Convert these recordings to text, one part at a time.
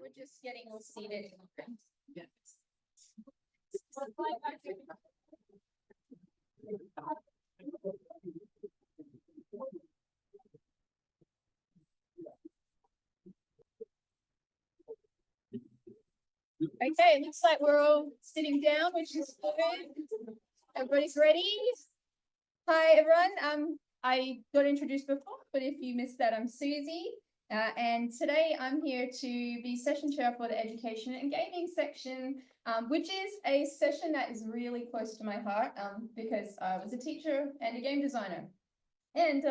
We're just getting all seated. Yes. Okay, looks like we're all sitting down, which is good. Everybody's ready? Hi, everyone. I got introduced before, but if you missed that, I'm Susie. And today I'm here to be session chair for the education and gaming section, which is a session that is really close to my heart because I was a teacher and a game designer. And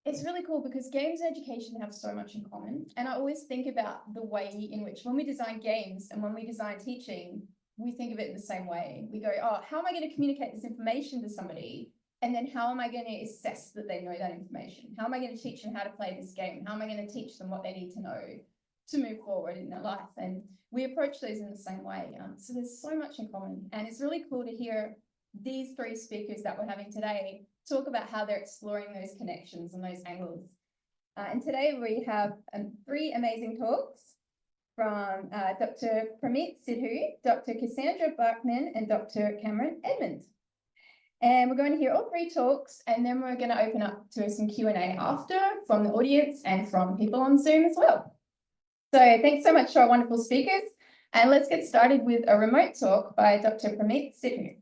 it's really cool because games and education have so much in common. And I always think about the way in which when we design games and when we design teaching, we think of it in the same way. We go, oh, how am I going to communicate this information to somebody? And then how am I going to assess that they know that information? How am I going to teach them how to play this game? How am I going to teach them what they need to know to move forward in their life? And we approach those in the same way. So there's so much in common. And it's really cool to hear these three speakers that we're having today talk about how they're exploring those connections and those angles. And today we have three amazing talks from Dr. Premeet Sidhu, Dr. Cassandra Barkman, and Dr. Cameron Edmond. And we're going to hear all three talks, and then we're going to open up to some Q&A after from the audience and from people on Zoom as well. So thanks so much to our wonderful speakers. And let's get started with a remote talk by Dr. Premeet Sidhu.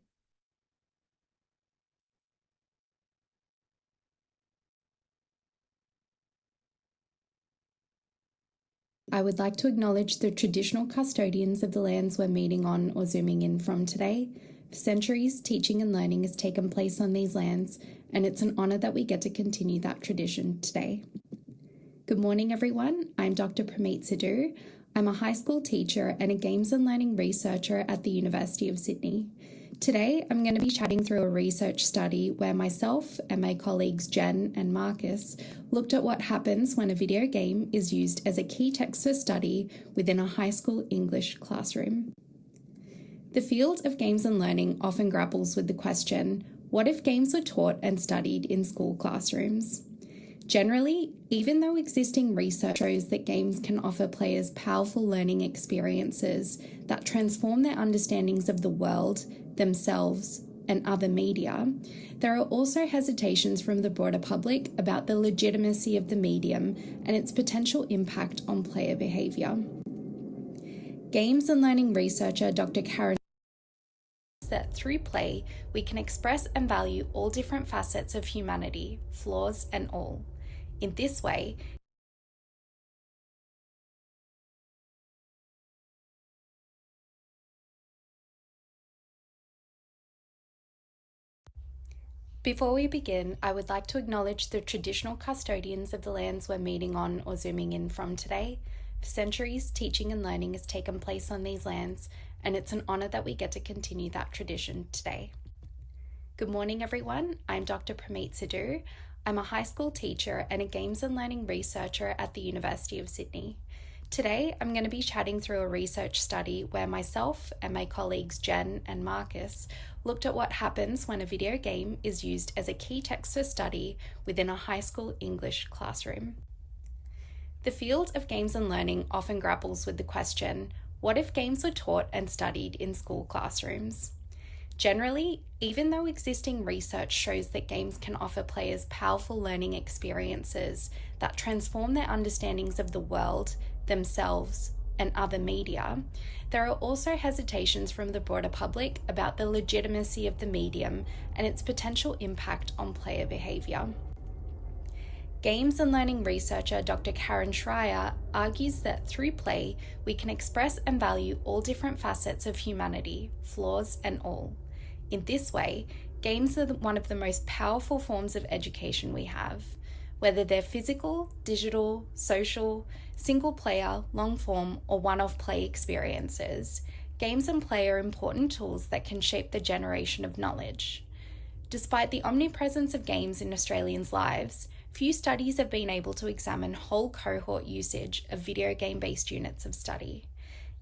I would like to acknowledge the traditional custodians of the lands we're meeting on or zooming in from today. For centuries, teaching and learning has taken place on these lands, and it's an honour that we get to continue that tradition today. Good morning, everyone. I'm Dr. Premeet Sidhu. I'm a high school teacher and a games and learning researcher at the University of Sydney. Today, I'm going to be chatting through a research study where myself and my colleagues Jen and Marcus looked at what happens when a video game is used as a key text for study within a high school English classroom. The field of games and learning often grapples with the question, what if games were taught and studied in school classrooms? Generally, even though existing research shows that games can offer players powerful learning experiences that transform their understandings of the world, themselves, and other media, there are also hesitations from the broader public about the legitimacy of the medium and its potential impact on player behaviour. Games and learning researcher Dr. Karen that through play, we can express and value all different facets of humanity, flaws and all. In this way, before we begin, I would like to acknowledge the traditional custodians of the lands we're meeting on or zooming in from today. For centuries, teaching and learning has taken place on these lands, and it's an honour that we get to continue that tradition today. Good morning, everyone. I'm Dr. Premeet Sidhu. I'm a high school teacher and a games and learning researcher at the University of Sydney. Today, I'm going to be chatting through a research study where myself and my colleagues Jen and Marcus looked at what happens when a video game is used as a key text for study within a high school English classroom. The field of games and learning often grapples with the question, what if games were taught and studied in school classrooms? Generally, even though existing research shows that games can offer players powerful learning experiences that transform their understandings of the world, themselves, and other media, there are also hesitations from the broader public about the legitimacy of the medium and its potential impact on player behaviour. Games and learning researcher Dr. Karen Schreier argues that through play, we can express and value all different facets of humanity, flaws and all. In this way, games are one of the most powerful forms of education we have. Whether they're physical, digital, social, single player, long form, or one-off play experiences, games and play are important tools that can shape the generation of knowledge. Despite the omnipresence of games in Australians' lives, few studies have been able to examine whole cohort usage of video game-based units of study.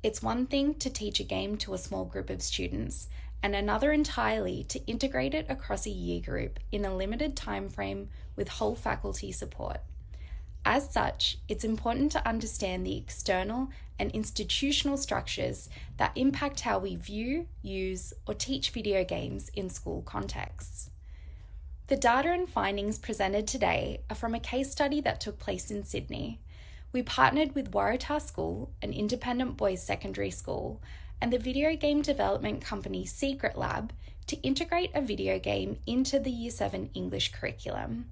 It's one thing to teach a game to a small group of students, and another entirely to integrate it across a year group in a limited time frame with whole faculty support. As such, it's important to understand the external and institutional structures that impact how we view, use, or teach video games in school contexts. The data and findings presented today are from a case study that took place in Sydney. We partnered with Waratah School, an independent boys' secondary school, and the video game development company Secret Lab to integrate a video game into the Year 7 English curriculum.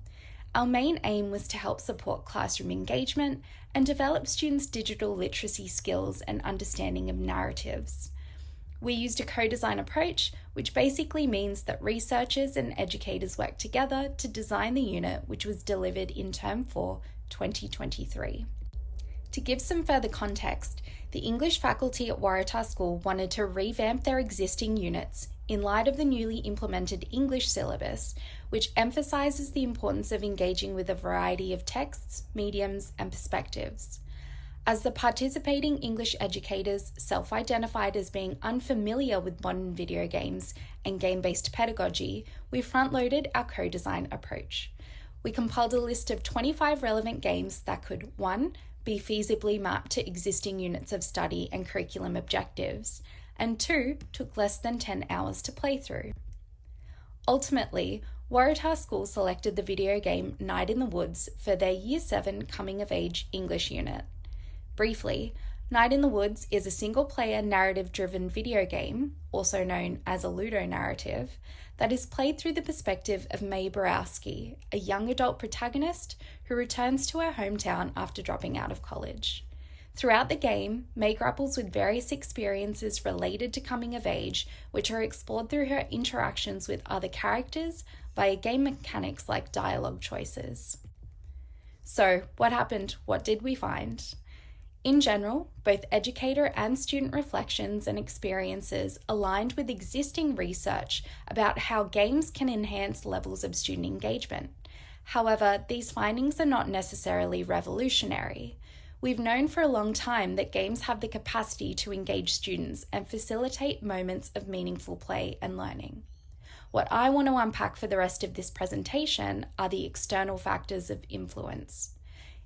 Our main aim was to help support classroom engagement and develop students' digital literacy skills and understanding of narratives. We used a co-design approach, which basically means that researchers and educators worked together to design the unit, which was delivered in Term 4, 2023. To give some further context, the English faculty at Waratah School wanted to revamp their existing units in light of the newly implemented English syllabus, which emphasises the importance of engaging with a variety of texts, mediums, and perspectives. As the participating English educators self-identified as being unfamiliar with modern video games and game-based pedagogy, we front-loaded our co-design approach. We compiled a list of 25 relevant games that could 1. Be feasibly mapped to existing units of study and curriculum objectives, and 2. Took less than 10 hours to play through. Ultimately, Waratah School selected the video game Night in the Woods for their Year 7 Coming-of-Age English unit. Briefly, Night in the Woods is a single-player narrative-driven video game, also known as a Ludo narrative, that is played through the perspective of May Borowski, a young adult protagonist who returns to her hometown after dropping out of college. Throughout the game, May grapples with various experiences related to coming of age, which are explored through her interactions with other characters via game mechanics like dialogue choices. So, what happened? What did we find? In general, both educator and student reflections and experiences aligned with existing research about how games can enhance levels of student engagement. However, these findings are not necessarily revolutionary. We've known for a long time that games have the capacity to engage students and facilitate moments of meaningful play and learning. What I want to unpack for the rest of this presentation are the external factors of influence.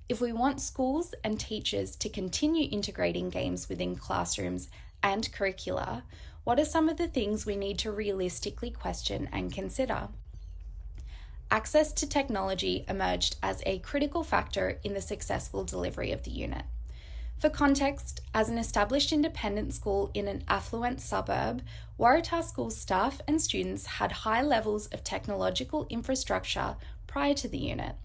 If we want schools and teachers to continue integrating games within classrooms and curricula, what are some of the things we need to realistically question and consider? Access to technology emerged as a critical factor in the successful delivery of the unit. For context, as an established independent school in an affluent suburb, Waratah School's staff and students had high levels of technological infrastructure prior to the unit.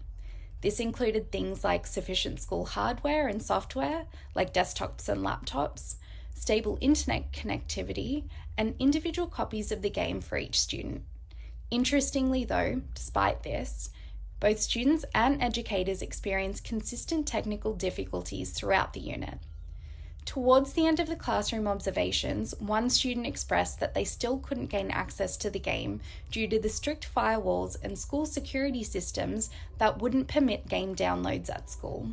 This included things like sufficient school hardware and software, like desktops and laptops, stable internet connectivity, and individual copies of the game for each student. Interestingly though, despite this, both students and educators experienced consistent technical difficulties throughout the unit. Towards the end of the classroom observations, one student expressed that they still couldn't gain access to the game due to the strict firewalls and school security systems that wouldn't permit game downloads at school.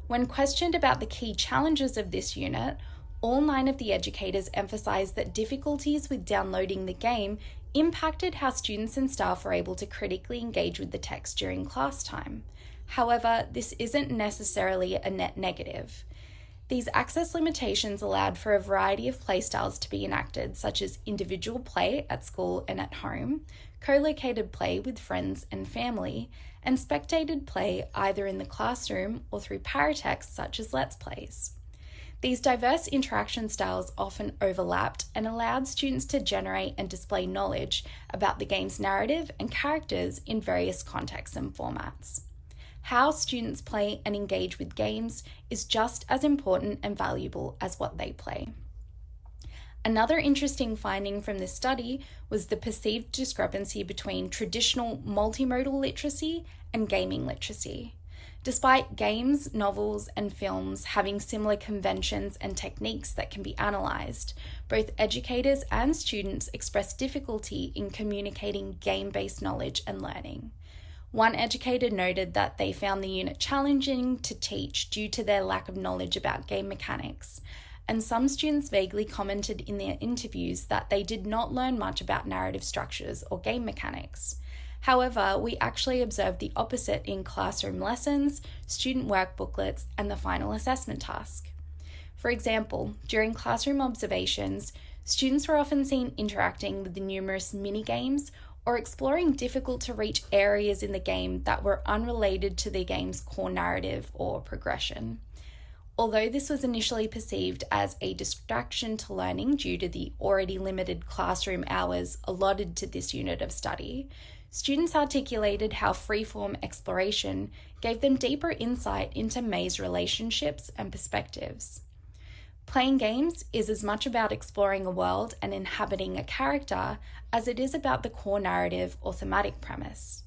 When questioned about the key challenges of this unit, all 9 of the educators emphasised that difficulties with downloading the game impacted how students and staff were able to critically engage with the text during class time. However, this isn't necessarily a net negative. These access limitations allowed for a variety of playstyles to be enacted, such as individual play at school and at home, co-located play with friends and family, and spectated play either in the classroom or through paratext such as Let's Plays. These diverse interaction styles often overlapped and allowed students to generate and display knowledge about the game's narrative and characters in various contexts and formats. How students play and engage with games is just as important and valuable as what they play. Another interesting finding from this study was the perceived discrepancy between traditional multimodal literacy and gaming literacy. Despite games, novels, and films having similar conventions and techniques that can be analysed, both educators and students express difficulty in communicating game-based knowledge and learning. One educator noted that they found the unit challenging to teach due to their lack of knowledge about game mechanics, and some students vaguely commented in their interviews that they did not learn much about narrative structures or game mechanics. However, we actually observed the opposite in classroom lessons, student work booklets, and the final assessment task. For example, during classroom observations, students were often seen interacting with the numerous mini-games or exploring difficult-to-reach areas in the game that were unrelated to the game's core narrative or progression. Although this was initially perceived as a distraction to learning due to the already limited classroom hours allotted to this unit of study, students articulated how free-form exploration gave them deeper insight into maze relationships and perspectives. Playing games is as much about exploring a world and inhabiting a character as it is about the core narrative or thematic premise.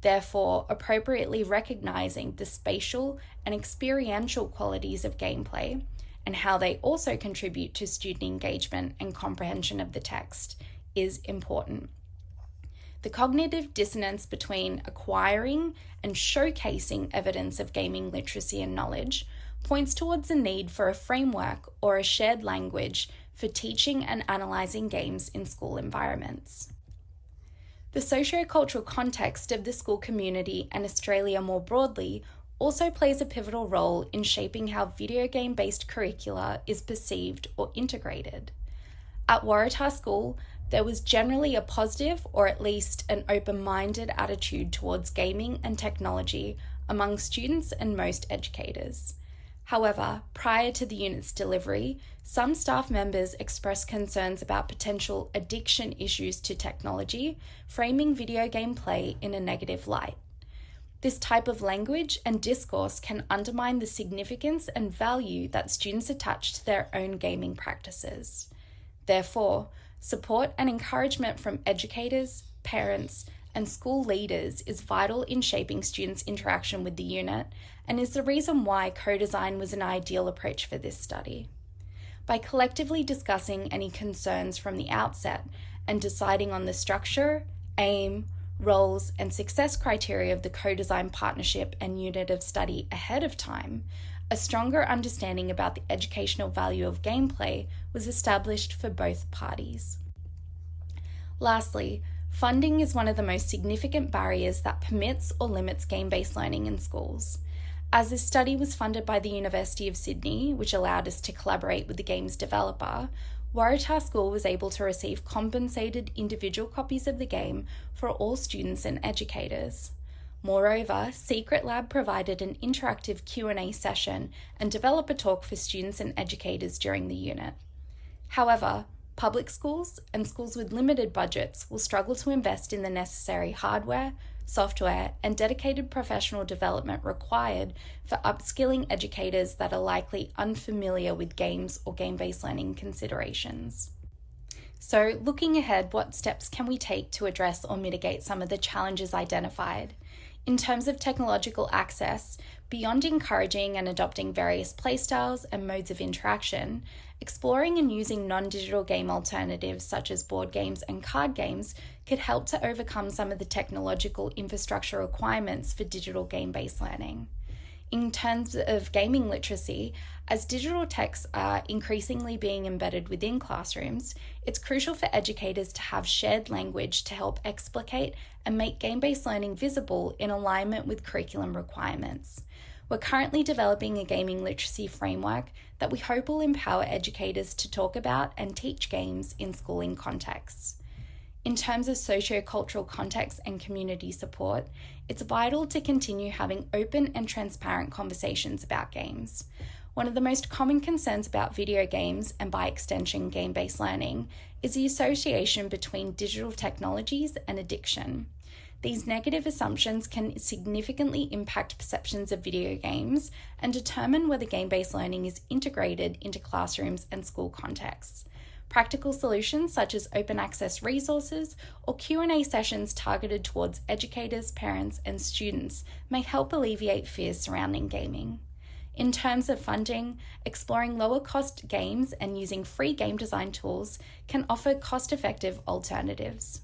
Therefore, appropriately recognizing the spatial and experiential qualities of gameplay and how they also contribute to student engagement and comprehension of the text is important. The cognitive dissonance between acquiring and showcasing evidence of gaming literacy and knowledge points towards the need for a framework or a shared language for teaching and analysing games in school environments. The socio-cultural context of the school community and Australia more broadly also plays a pivotal role in shaping how video game-based curricula is perceived or integrated. At Waratah School, there was generally a positive or at least an open-minded attitude towards gaming and technology among students and most educators. However, prior to the unit's delivery, some staff members expressed concerns about potential addiction issues to technology, framing video game play in a negative light. This type of language and discourse can undermine the significance and value that students attach to their own gaming practices. Therefore, support and encouragement from educators, parents, and school leaders is vital in shaping students' interaction with the unit and is the reason why co-design was an ideal approach for this study. By collectively discussing any concerns from the outset and deciding on the structure, aim, roles, and success criteria of the co-design partnership and unit of study ahead of time, a stronger understanding about the educational value of gameplay was established for both parties. Lastly, funding is one of the most significant barriers that permits or limits game-based learning in schools. As this study was funded by the University of Sydney, which allowed us to collaborate with the game's developer, Waratah School was able to receive compensated individual copies of the game for all students and educators. Moreover, Secret Lab provided an interactive Q&A session and developer talk for students and educators during the unit. However, public schools and schools with limited budgets will struggle to invest in the necessary hardware, software, and dedicated professional development required for upskilling educators that are likely unfamiliar with games or game-based learning considerations. So, looking ahead, what steps can we take to address or mitigate some of the challenges identified? In terms of technological access, beyond encouraging and adopting various playstyles and modes of interaction, exploring and using non-digital game alternatives such as board games and card games could help to overcome some of the technological infrastructure requirements for digital game-based learning. In terms of gaming literacy, as digital texts are increasingly being embedded within classrooms, it's crucial for educators to have shared language to help explicate and make game-based learning visible in alignment with curriculum requirements. We're currently developing a gaming literacy framework that we hope will empower educators to talk about and teach games in schooling contexts. In terms of socio-cultural context and community support, it's vital to continue having open and transparent conversations about games. One of the most common concerns about video games, and by extension game-based learning, is the association between digital technologies and addiction. These negative assumptions can significantly impact perceptions of video games and determine whether game-based learning is integrated into classrooms and school contexts. Practical solutions such as open access resources or Q&A sessions targeted towards educators, parents, and students may help alleviate fears surrounding gaming. In terms of funding, exploring lower cost games and using free game design tools can offer cost-effective alternatives.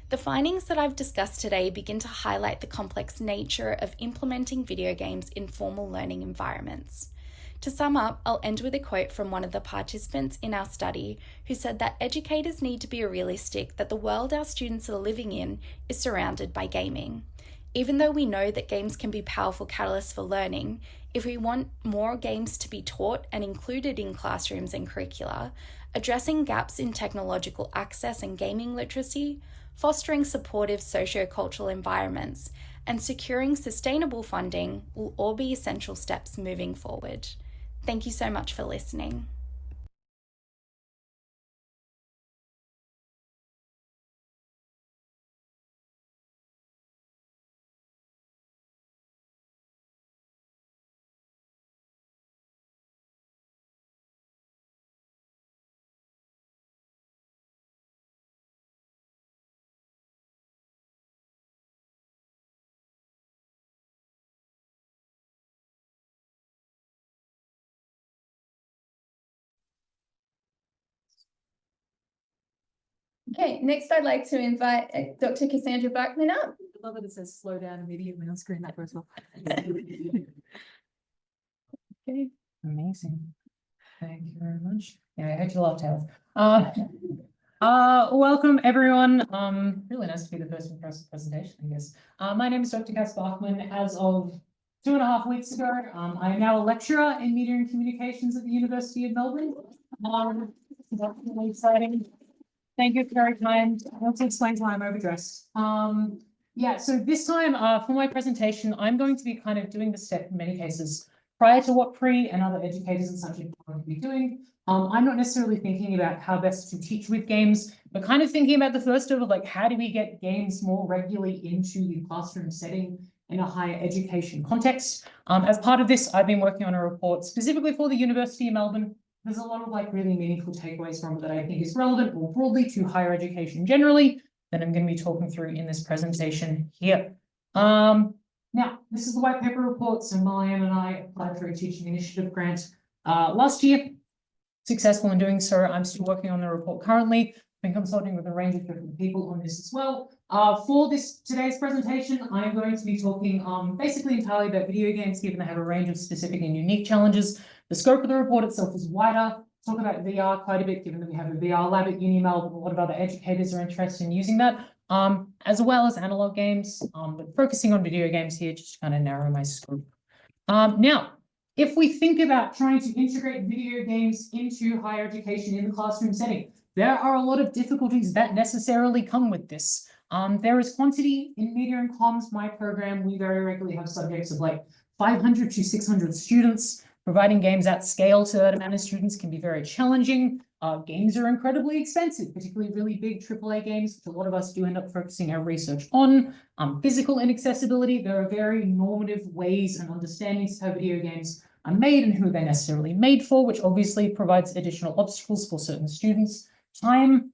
The findings that I've discussed today begin to highlight the complex nature of implementing video games in formal learning environments. To sum up, I'll end with a quote from one of the participants in our study who said that educators need to be realistic that the world our students are living in is surrounded by gaming. Even though we know that games can be powerful catalysts for learning, if we want more games to be taught and included in classrooms and curricula, addressing gaps in technological access and gaming literacy, fostering supportive socio-cultural environments, and securing sustainable funding will all be essential steps moving forward. Thank you so much for listening. Okay, next I'd like to invite Dr. Cassandra Barkman up. I love that it says slow down immediately on screen that goes well. Okay, amazing. Thank you very much. Yeah, I heard you love tails. Welcome everyone. Really nice to be the first presentation, I guess. My name is Dr. Cass Barkman. As of 2.5 weeks ago, I am now a lecturer in media and communications at the University of Melbourne. That's really exciting. Thank you, very kind. I also explains why I'm overdressed. Yeah, so this time for my presentation, I'm going to be kind of doing the step in many cases prior to what Pre and other educators and such are going to be doing. I'm not necessarily thinking about how best to teach with games, but kind of thinking about the first of like, how do we get games more regularly into the classroom setting in a higher education context? As part of this, I've been working on a report specifically for the University of Melbourne. There's a lot of like really meaningful takeaways from it that I think is relevant more broadly to higher education generally that I'm going to be talking through in this presentation here. Now, this is the white paper report. So Marianne and I applied for a teaching initiative grant last year. Successful in doing so. I'm still working on the report currently. I've been consulting with a range of different people on this as well. For today's presentation, I'm going to be talking basically entirely about video games, given they have a range of specific and unique challenges. The scope of the report itself is wider. Talk about VR quite a bit, given that we have a VR lab at Uni Melbourne. A lot of other educators are interested in using that, as well as analog games, but focusing on video games here, just to kind of narrow my scope. Now, if we think about trying to integrate video games into higher education in the classroom setting, there are a lot of difficulties that necessarily come with this. There is quantity in media and comms. My program, we very regularly have subjects of like 500 to 600 students. Providing games at scale to that amount of students can be very challenging. Games are incredibly expensive, particularly really big AAA games, which a lot of us do end up focusing our research on. Physical inaccessibility, there are very normative ways and understandings of how video games are made and who they're necessarily made for, which obviously provides additional obstacles for certain students. Time,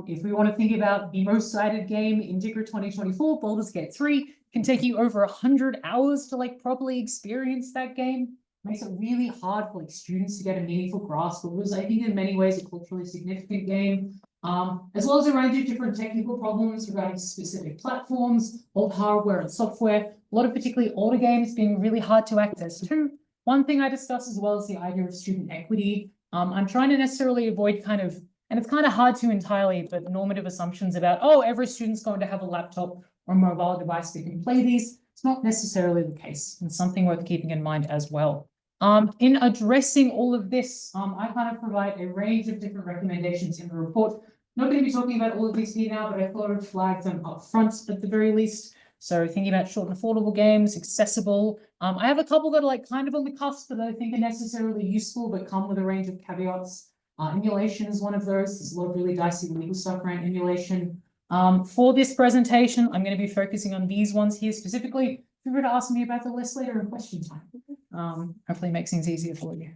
if we want to think about the most cited game in DiGRA 2024, Baldur's Gate 3, can take you over 100 hours to like properly experience that game. Makes it really hard for like students to get a meaningful grasp of what was, I think, in many ways a culturally significant game, as well as a range of different technical problems regarding specific platforms, old hardware and software. A lot of particularly older games being really hard to access too. One thing I discuss as well is the idea of student equity. I'm trying to necessarily avoid kind of, and it's kind of hard to entirely, but normative assumptions about, oh, every student's going to have a laptop or a mobile device that can play these. It's not necessarily the case, and something worth keeping in mind as well. In addressing all of this, I kind of provide a range of different recommendations in the report. Not going to be talking about all of these here now, but I thought I'd flag them up front at the very least. So thinking about short and affordable games, accessible. I have a couple that are like kind of on the cusp that I think are necessarily useful, but come with a range of caveats. Emulation is one of those. There's a lot of really dicey legal stuff around emulation. For this presentation, I'm going to be focusing on these ones here specifically. Feel free to ask me about the list later in question time. Hopefully makes things easier for you.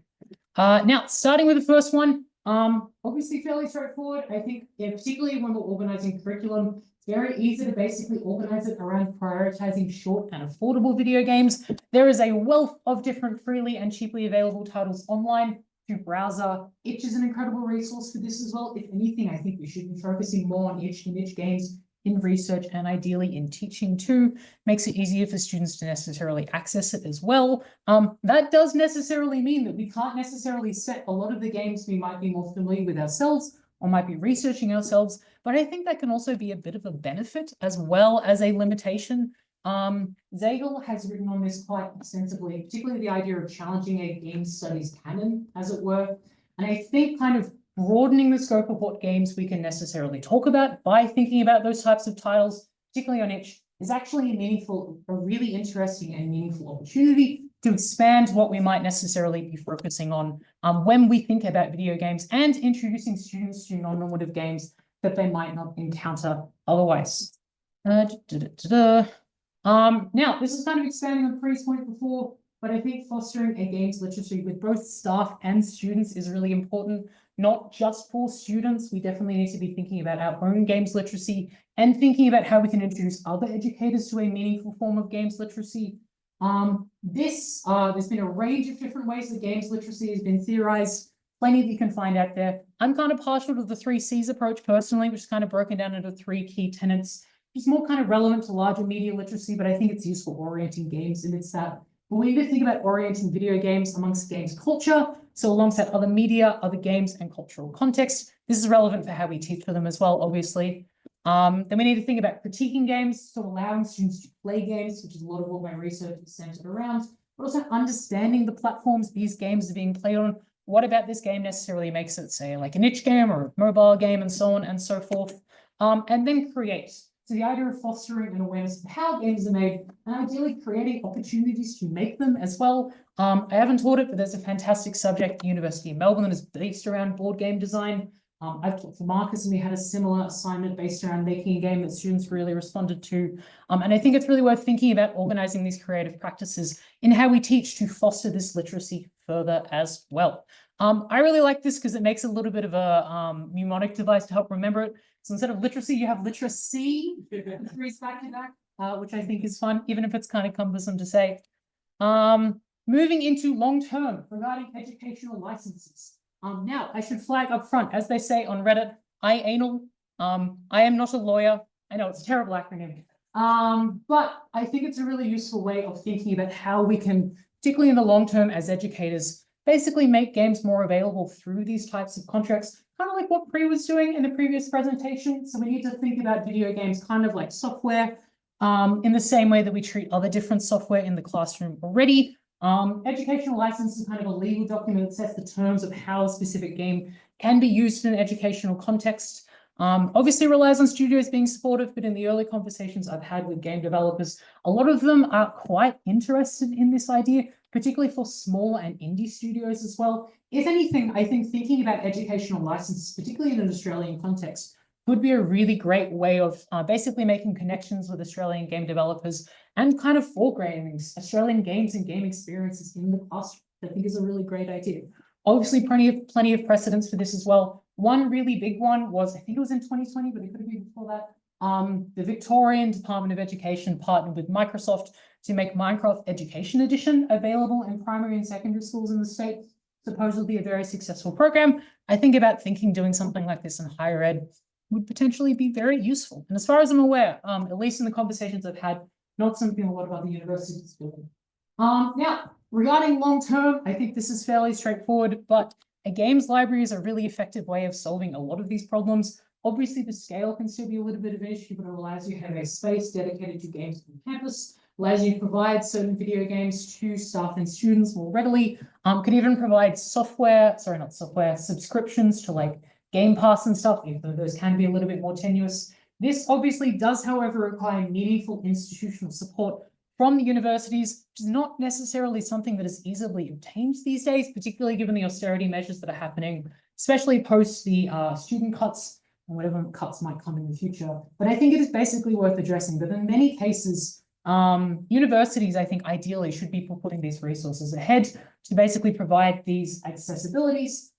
Now, starting with the first one, obviously fairly straightforward. I think, yeah, particularly when we're organizing curriculum, it's very easy to basically organize it around prioritizing short and affordable video games. There is a wealth of different freely and cheaply available titles online through browser. Itch is an incredible resource for this as well. If anything, I think we should be focusing more on itch and itch games in research and ideally in teaching too. Makes it easier for students to necessarily access it as well. That does necessarily mean that we can't necessarily set a lot of the games we might be more familiar with ourselves or might be researching ourselves, but I think that can also be a bit of a benefit as well as a limitation. Zagel has written on this quite extensively, particularly the idea of challenging a game studies canon, as it were. And I think kind of broadening the scope of what games we can necessarily talk about by thinking about those types of titles, particularly on itch, is actually a really interesting and meaningful opportunity to expand what we might necessarily be focusing on when we think about video games and introducing students to non-normative games that they might not encounter otherwise. Now, this is kind of expanding on Pre's point before, but I think fostering a games literacy with both staff and students is really important, not just for students. We definitely need to be thinking about our own games literacy and thinking about how we can introduce other educators to a meaningful form of games literacy. There's been a range of different ways that games literacy has been theorized. Plenty that you can find out there. I'm kind of partial to the 3 C's approach personally, which is kind of broken down into 3 key tenets. It's more kind of relevant to larger media literacy, but I think it's useful orienting games amidst that. But we need to think about orienting video games amongst games culture, so alongside other media, other games, and cultural context. This is relevant for how we teach for them as well, obviously. Then we need to think about critiquing games, so allowing students to play games, which is a lot of what my research is centered around, but also understanding the platforms these games are being played on. What about this game necessarily makes it, say, like a niche game or a mobile game, and so on and so forth. And then create. So the idea of fostering an awareness of how games are made and ideally creating opportunities to make them as well. I haven't taught it, but there's a fantastic subject at the University of Melbourne that is based around board game design. I've taught for Marcus and we had a similar assignment based around making a game that students really responded to. And I think it's really worth thinking about organizing these creative practices in how we teach to foster this literacy further as well. I really like this because it makes a little bit of a mnemonic device to help remember it. So instead of literacy, you have literacy, 3's back to back, which I think is fun, even if it's kind of cumbersome to say. Moving into long-term regarding educational licenses. Now, I should flag up front, as they say on Reddit, I am not a lawyer. I know it's a terrible acronym. But I think it's a really useful way of thinking about how we can, particularly in the long term as educators, basically make games more available through these types of contracts, kind of like what Pre was doing in the previous presentation. So we need to think about video games kind of like software, in the same way that we treat other different software in the classroom already. Educational license is kind of a legal document that sets the terms of how a specific game can be used in an educational context. Obviously relies on studios being supportive, but in the early conversations I've had with game developers, a lot of them are quite interested in this idea, particularly for smaller and indie studios as well. If anything, I think thinking about educational licenses, particularly in an Australian context, would be a really great way of basically making connections with Australian game developers and kind of foregrounding Australian games and game experiences in the classroom. I think is a really great idea. Obviously, plenty of precedents for this as well. One really big one was, I think it was in 2020, but it could have been before that. The Victorian Department of Education partnered with Microsoft to make Minecraft Education Edition available in primary and secondary schools in the state. Supposedly a very successful program. I think about doing something like this in higher ed would potentially be very useful. And as far as I'm aware, at least in the conversations I've had, not something a lot of other universities do. Now, regarding long-term, I think this is fairly straightforward, but a games library is a really effective way of solving a lot of these problems. Obviously, the scale can still be a little bit of an issue, but it allows you to have a space dedicated to games on campus, allows you to provide certain video games to staff and students more readily, can even provide subscriptions to like Game Pass and stuff, even though those can be a little bit more tenuous. This obviously does, however, require meaningful institutional support from the universities, which is not necessarily something that is easily obtained these days, particularly given the austerity measures that are happening, especially post the student cuts and whatever cuts might come in the future. But I think it is basically worth addressing that in many cases, universities, I think ideally should be putting these resources ahead to basically provide these accessibilities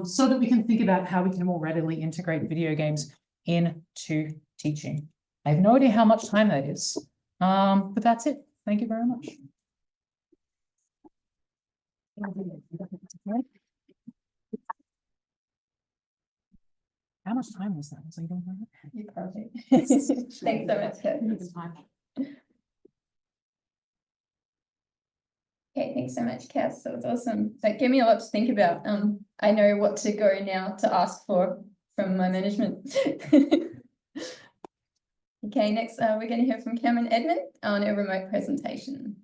so that we can think about how we can more readily integrate video games into teaching. I have no idea how much time that is, but that's it. Thank you very much. much time was that? Was I going to You're perfect. Thanks so much, Cass. Okay, thanks so much, Cass. That was awesome. That gave me a lot to think about. I know what to go now to ask for from my management. Okay, next we're going to hear from Cam and Edmond on a remote presentation.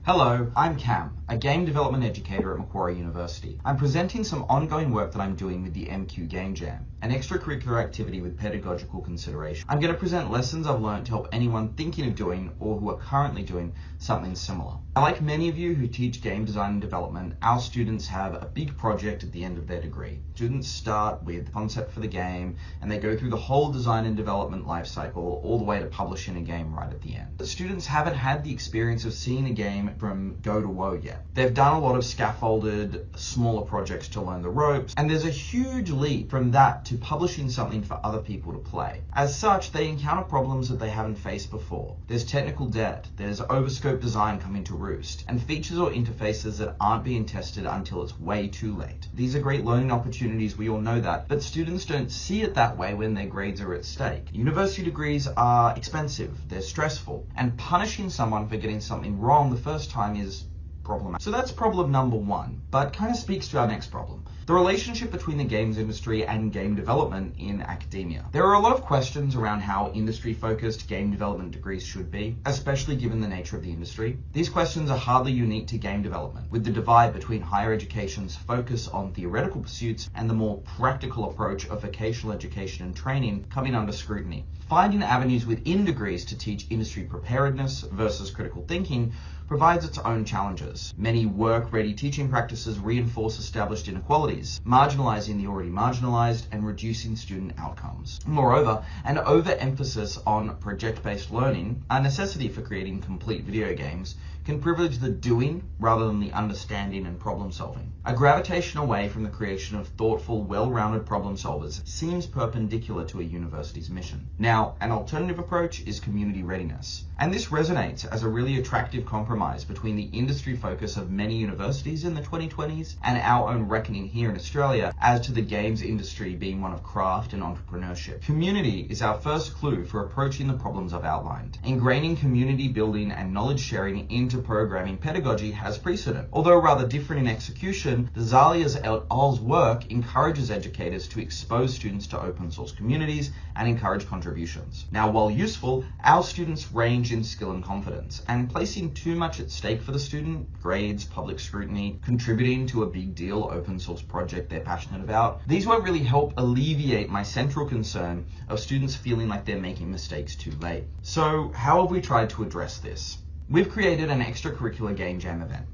Hello, I'm Cam, a game development educator at Macquarie University. I'm presenting some ongoing work that I'm doing with the MQ Game Jam, an extracurricular activity with pedagogical consideration. I'm going to present lessons I've learned to help anyone thinking of doing or who are currently doing something similar. Now, like many of you who teach game design and development, our students have a big project at the end of their degree. Students start with concept for the game and they go through the whole design and development lifecycle all the way to publishing a game right at the end. But students haven't had the experience of seeing a game from go to woe yet. They've done a lot of scaffolded, smaller projects to learn the ropes, and there's a huge leap from that to publishing something for other people to play. As such, they encounter problems that they haven't faced before. There's technical debt, there's overscope design coming to roost, and features or interfaces that aren't being tested until it's way too late. These are great learning opportunities, we all know that, but students don't see it that way when their grades are at stake. University degrees are expensive, they're stressful, and punishing someone for getting something wrong the first time is problematic. So that's problem number one, but kind of speaks to our next problem. The relationship between the games industry and game development in academia. There are a lot of questions around how industry-focused game development degrees should be, especially given the nature of the industry. These questions are hardly unique to game development, with the divide between higher education's focus on theoretical pursuits and the more practical approach of vocational education and training coming under scrutiny. Finding avenues within degrees to teach industry preparedness versus critical thinking provides its own challenges. Many work-ready teaching practices reinforce established inequalities, marginalizing the already marginalized and reducing student outcomes. Moreover, an overemphasis on project-based learning, a necessity for creating complete video games, can privilege the doing rather than the understanding and problem solving. A gravitation away from the creation of thoughtful, well-rounded problem solvers seems perpendicular to a university's mission. Now, an alternative approach is community readiness. And this resonates as a really attractive compromise between the industry focus of many universities in the 2020s and our own reckoning here in Australia as to the games industry being one of craft and entrepreneurship. Community is our first clue for approaching the problems I've outlined. Ingraining community building and knowledge sharing into programming pedagogy has precedent. Although rather different in execution, Zalia's et al.'s work encourages educators to expose students to open source communities and encourage contributions. Now, while useful, our students range in skill and confidence, and placing too much at stake for the student, grades, public scrutiny, contributing to a big deal open source project they're passionate about, these won't really help alleviate my central concern of students feeling like they're making mistakes too late. So how have we tried to address this? We've created an extracurricular game jam event.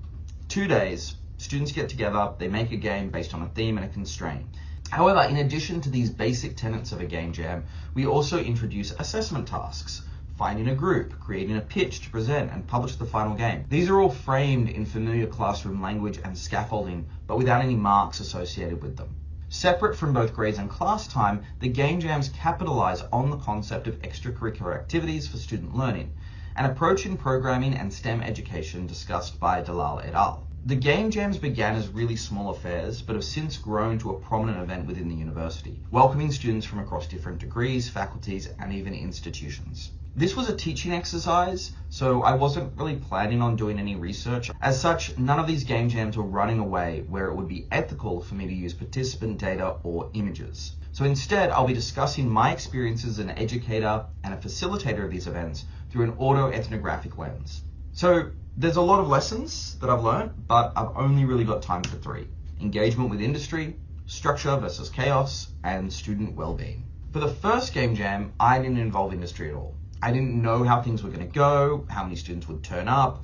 2 days, students get together, they make a game based on a theme and a constraint. However, in addition to these basic tenets of a game jam, we also introduce assessment tasks, finding a group, creating a pitch to present and publish the final game. These are all framed in familiar classroom language and scaffolding, but without any marks associated with them. Separate from both grades and class time, the game jams capitalize on the concept of extracurricular activities for student learning, an approach in programming and STEM education discussed by Dalal et al. The game jams began as really small affairs, but have since grown to a prominent event within the university, welcoming students from across different degrees, faculties, and even institutions. This was a teaching exercise, so I wasn't really planning on doing any research. As such, none of these game jams were running away where it would be ethical for me to use participant data or images. So instead, I'll be discussing my experiences as an educator and a facilitator of these events through an auto-ethnographic lens. So there's a lot of lessons that I've learned, but I've only really got time for 3. Engagement with industry, structure versus chaos, and student well-being. For the first game jam, I didn't involve industry at all. I didn't know how things were going to go, how many students would turn up,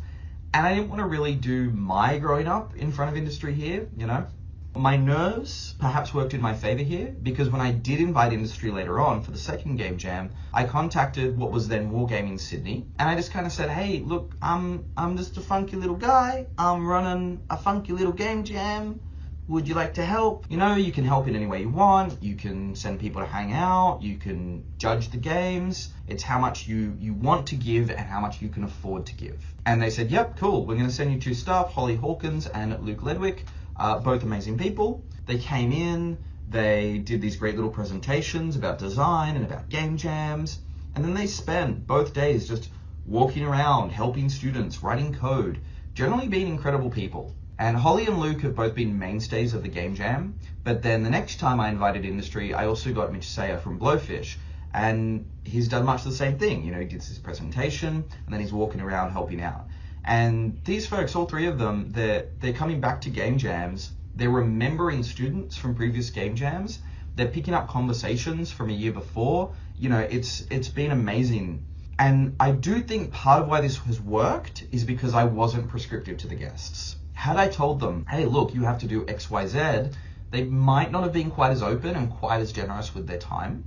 and I didn't want to really do my growing up in front of industry here, you know. My nerves perhaps worked in my favor here, because when I did invite industry later on for the second game jam, I contacted what was then Wargaming Sydney, and I just kind of said, hey, look, I'm just a funky little guy, I'm running a funky little game jam, would you like to help? You know, you can help in any way you want, you can send people to hang out, you can judge the games, it's how much you want to give and how much you can afford to give. And they said, yep, cool, we're going to send you 2 staff, Holly Hawkins and Luke Ledwick, both amazing people. They came in, They did these great little presentations about design and about game jams. And then they spent both days just walking around, helping students, writing code, generally being incredible people. And Holly and Luke have both been mainstays of the game jam. But then the next time I invited industry, I also got Mitch Sayer from Blowfish. And he's done much the same thing. You know, he did his presentation and then he's walking around helping out. And these folks, all three of them, they're coming back to game jams. They're remembering students from previous game jams. They're picking up conversations from a year before. You know, it's been amazing. And I do think part of why this has worked is because I wasn't prescriptive to the guests. Had I told them, hey, look, you have to do X, Y, Z, they might not have been quite as open and quite as generous with their time.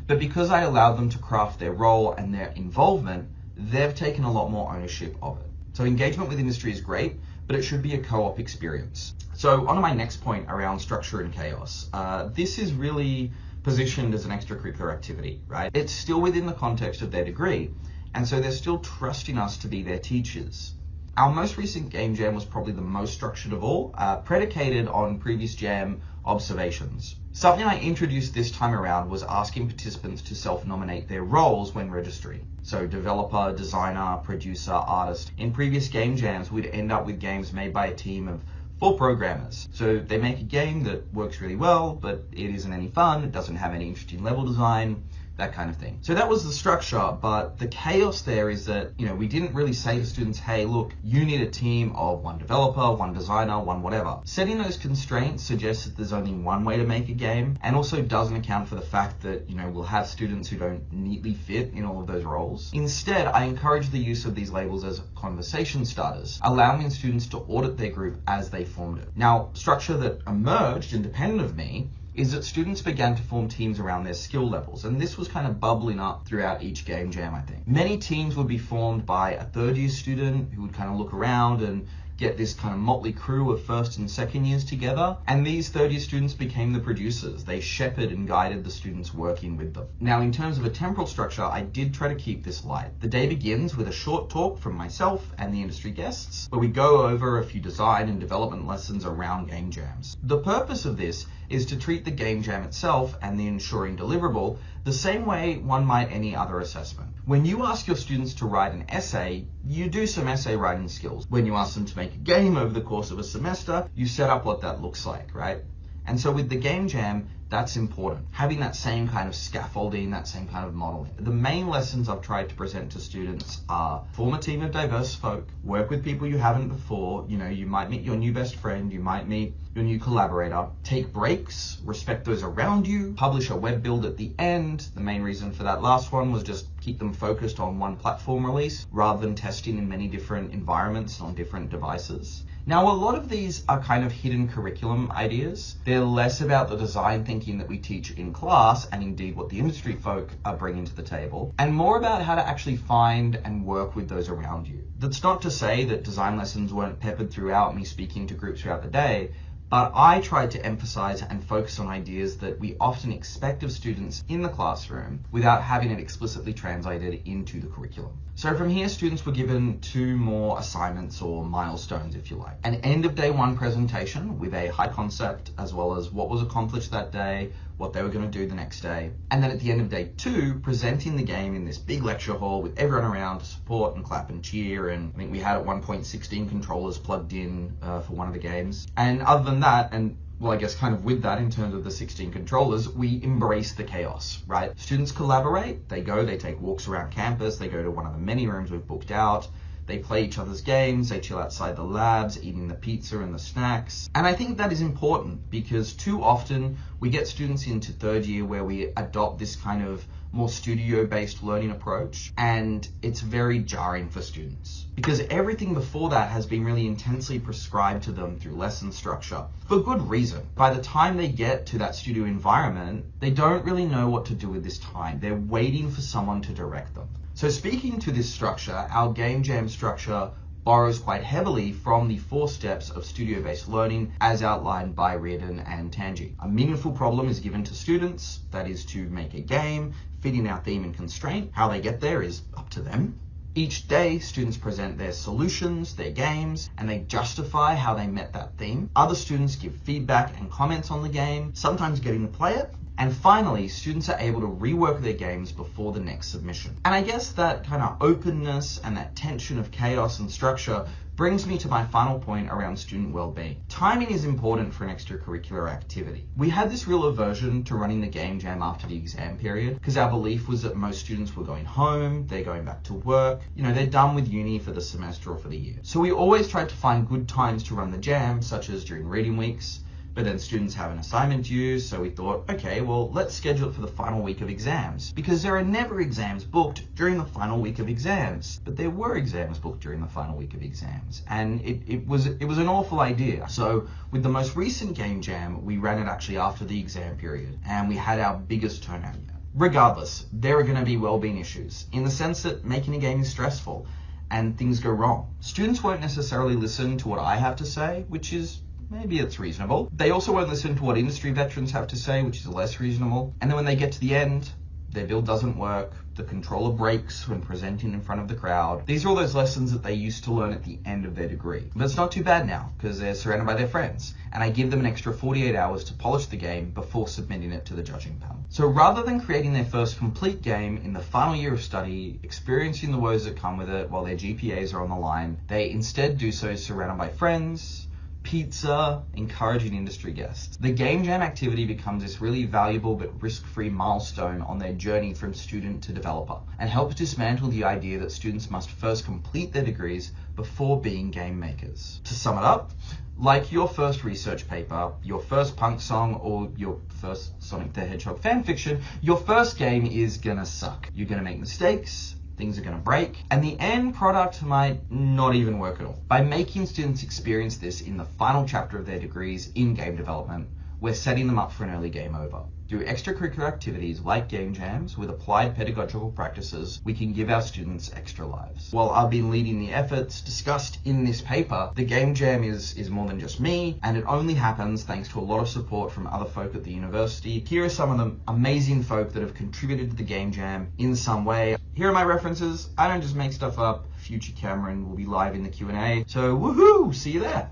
But because I allowed them to craft their role and their involvement, they've taken a lot more ownership of it. So engagement with industry is great, but it should be a co-op experience. So on to my next point around structure and chaos. This is really positioned as an extracurricular activity, right? It's still within the context of their degree, and so they're still trusting us to be their teachers. Our most recent game jam was probably the most structured of all, predicated on previous jam observations. Something I introduced this time around was asking participants to self-nominate their roles when registering. So developer, designer, producer, artist. In previous game jams, we'd end up with games made by a team of 4 programmers. So they make a game that works really well, but it isn't any fun, it doesn't have any interesting level design, that kind of thing. So that was the structure, but the chaos there is that, you know, we didn't really say to students, hey, look, you need a team of 1 developer, 1 designer, 1 whatever. Setting those constraints suggests that there's only one way to make a game, and also doesn't account for the fact that, you know, we'll have students who don't neatly fit in all of those roles. Instead, I encourage the use of these labels as conversation starters, allowing students to audit their group as they formed it. Now, structure that emerged independent of me is that students began to form teams around their skill levels, and this was kind of bubbling up throughout each game jam, I think. Many teams would be formed by a third-year student who would kind of look around and get this kind of motley crew of first and second years together, and these third-year students became the producers. They shepherded and guided the students working with them. Now, in terms of a temporal structure, I did try to keep this light. The day begins with a short talk from myself and the industry guests, where we go over a few design and development lessons around game jams. The purpose of this is to treat the game jam itself and the ensuring deliverable the same way one might any other assessment. When you ask your students to write an essay, you do some essay writing skills. When you ask them to make a game over the course of a semester, you set up what that looks like, right? And so with the game jam, that's important. Having that same kind of scaffolding, that same kind of modeling. The main lessons I've tried to present to students are form a team of diverse folk, work with people you haven't before. You know, you might meet your new best friend, you might meet your new collaborator. Take breaks, respect those around you, publish a web build at the end. The main reason for that last one was just keep them focused on one platform release rather than testing in many different environments on different devices. Now, a lot of these are kind of hidden curriculum ideas. They're less about the design thinking that we teach in class, and indeed what the industry folk are bringing to the table, and more about how to actually find and work with those around you. That's not to say that design lessons weren't peppered throughout me speaking to groups throughout the day, but I tried to emphasize and focus on ideas that we often expect of students in the classroom without having it explicitly translated into the curriculum. So from here, students were given 2 more assignments or milestones, if you like. An end of day 1 presentation with a high concept, as well as what was accomplished that day, what they were going to do the next day. And then at the end of day 2, presenting the game in this big lecture hall with everyone around to support and clap and cheer. And I think we had at one point 16 controllers plugged in for one of the games. And other than that, and well, I guess kind of with that in terms of the 16 controllers, we embrace the chaos, right? Students collaborate, they take walks around campus, they go to one of the many rooms we've booked out, they play each other's games, they chill outside the labs, eating the pizza and the snacks. And I think that is important because too often we get students into 3rd year where we adopt this kind of more studio-based learning approach, and it's very jarring for students because everything before that has been really intensely prescribed to them through lesson structure for good reason. By the time they get to that studio environment, they don't really know what to do with this time. They're waiting for someone to direct them. So speaking to this structure, our game jam structure borrows quite heavily from the 4 steps of studio-based learning as outlined by Reardon and Tanji. A meaningful problem is given to students, that is to make a game, fitting our theme and constraint. How they get there is up to them. Each day, students present their solutions, their games, and they justify how they met that theme. Other students give feedback and comments on the game, sometimes getting to play it. And finally, students are able to rework their games before the next submission. And I guess that kind of openness and that tension of chaos and structure brings me to my final point around student well-being. Timing is important for an extracurricular activity. We had this real aversion to running the game jam after the exam period because our belief was that most students were going home, they're going back to work, they're done with uni for the semester or for the year. So we always tried to find good times to run the jam, such as during reading weeks, but then students have an assignment due, so we thought, okay, well, let's schedule it for the final week of exams, because there are never exams booked during the final week of exams. But there were exams booked during the final week of exams, and it was an awful idea. So with the most recent game jam, we ran it actually after the exam period, and we had our biggest turnout yet. Regardless, there are going to be well-being issues, in the sense that making a game is stressful, and things go wrong. Students won't necessarily listen to what I have to say, which is maybe it's reasonable. They also won't listen to what industry veterans have to say, which is less reasonable. And then when they get to the end, their build doesn't work, the controller breaks when presenting in front of the crowd. These are all those lessons that they used to learn at the end of their degree. But it's not too bad now, because they're surrounded by their friends, and I give them an extra 48 hours to polish the game before submitting it to the judging panel. So rather than creating their first complete game in the final year of study, experiencing the woes that come with it while their GPAs are on the line, they instead do so surrounded by friends, pizza, encouraging industry guests. The game jam activity becomes this really valuable but risk-free milestone on their journey from student to developer, and helps dismantle the idea that students must first complete their degrees before being game makers. To sum it up, like your first research paper, your first punk song, or your first Sonic the Hedgehog fanfiction, your first game is gonna suck. You're gonna make mistakes, things are going to break, and the end product might not even work at all. By making students experience this in the final chapter of their degrees in game development, we're setting them up for an early game over. Through extracurricular activities like game jams with applied pedagogical practices, we can give our students extra lives. While I've been leading the efforts discussed in this paper, the game jam is more than just me, and it only happens thanks to a lot of support from other folk at the university. Here are some of the amazing folk that have contributed to the game jam in some way. Here are my references. I don't just make stuff up. Future Cameron will be live in the Q&A. So woohoo, see you there.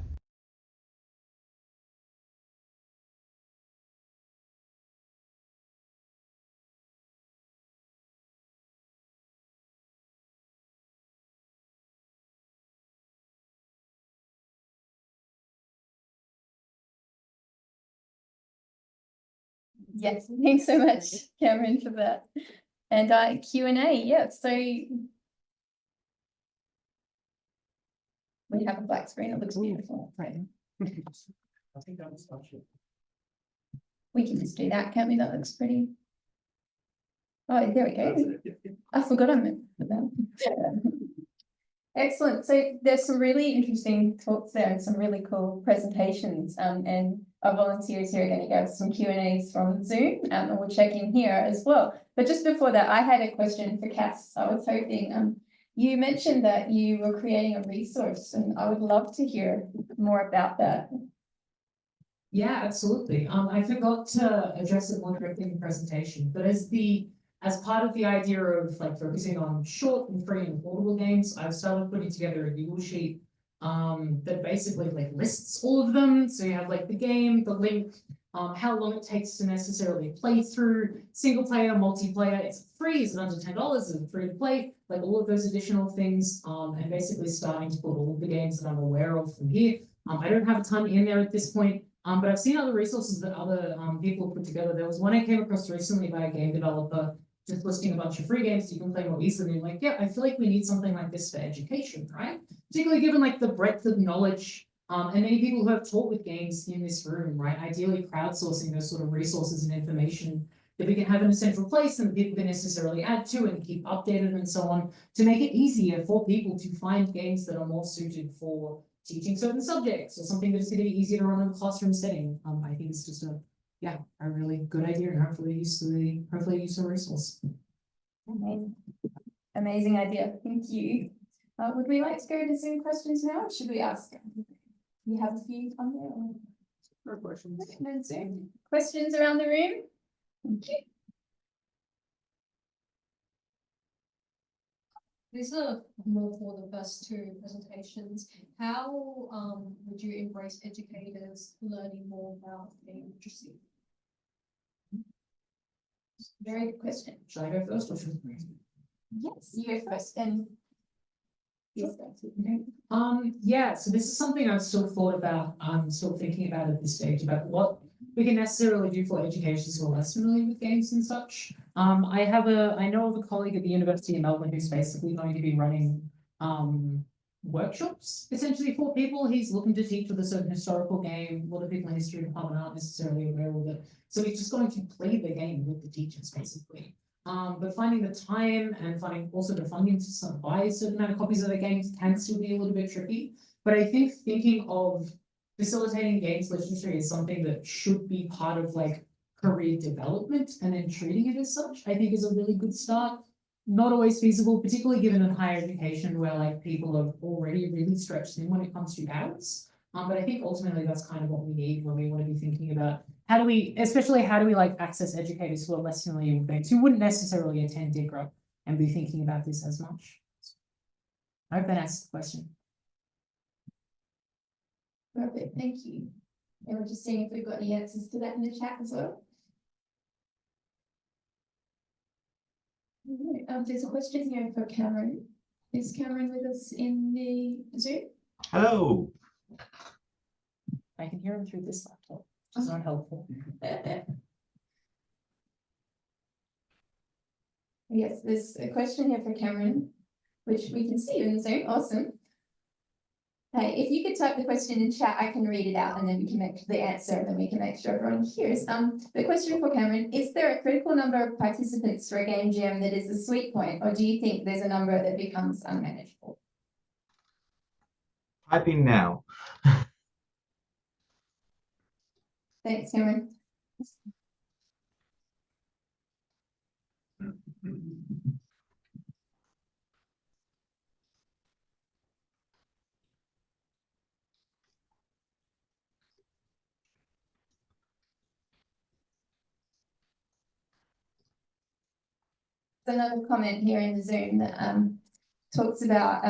Yes, thanks so much, Cameron, for that. And Q&A, yeah, so we have a black screen, it looks beautiful. Right. I think that was special. We can just do that, can't we? That looks pretty. Oh, there we go. I forgot I meant that. Excellent. So there's some really interesting talks there and some really cool presentations. And our volunteers here are going to give some Q&As from Zoom, and we'll check in here as well. But just before that, I had a question for Cass. I was hoping, you mentioned that you were creating a resource, and I would love to hear more about that. Yeah, absolutely. I forgot to address it more directly in the presentation, but as part of the idea of like focusing on short and free and affordable games, I've started putting together a Google sheet that basically like lists all of them. So you have like the game, the link, how long it takes to necessarily play through, single player, multiplayer, it's free, is it under $10, is it free to play, like all of those additional things, and basically starting to put all of the games that I'm aware of from here. I don't have a ton in there at this point, but I've seen other resources that other people put together. There was one I came across recently by a game developer just listing a bunch of free games so you can play more easily. And like, yeah, I feel like we need something like this for education, right? Particularly given like the breadth of knowledge and many people who have taught with games in this room, right? Ideally crowdsourcing those sort of resources and information that we can have in a central place and that people can necessarily add to and keep updated and so on, to make it easier for people to find games that are more suited for teaching certain subjects or something that is going to be easier to run in a classroom setting. I think it's just a really good idea and hopefully a useful resource. Amazing idea. Thank you. Would we like to go to Zoom questions now, or should we ask? You have a few on there? Or questions? No Zoom. Questions around the room? Thank you. These are more for the first two presentations. How would you embrace educators learning more about game literacy? Very good question. Should I go first or should I? Yes, you go first and. Yes, that's it. Yeah, so this is something I've still thought about, I'm still thinking about at this stage, about what we can necessarily do for educators who are less familiar with games and such. I know of a colleague at the University of Melbourne who's basically going to be running workshops essentially for people. He's looking to teach with a certain historical game. A lot of people in history department aren't necessarily aware of it. So he's just going to play the game with the teachers basically. But finding the time and finding also the funding to buy a certain amount of copies of the games can still be a little bit tricky. But I think thinking of facilitating games literacy is something that should be part of like career development, and then treating it as such, I think is a really good start. Not always feasible, particularly given in higher education where like people are already really stretched in when it comes to hours. But I think ultimately that's kind of what we need when we want to be thinking about how do we like access educators who are less familiar with games, who wouldn't necessarily attend DiGRA and be thinking about this as much. I hope that answers the question. Perfect, thank you. And we're just seeing if we've got any answers to that in the chat as well. There's a question here for Cameron. Is Cameron with us in the Zoom? Hello. I can hear him through this laptop, which is not helpful. Yes, there's a question here for Cameron, which we can see in the Zoom. Awesome. Hey, if you could type the question in chat, I can read it out and then we can make the answer and then we can make sure everyone hears. The question for Cameron, is there a critical number of participants for a game jam that is a sweet point, or do you think there's a number that becomes unmanageable? Typing now. Thanks, Cameron. There's another comment here in the Zoom that talks about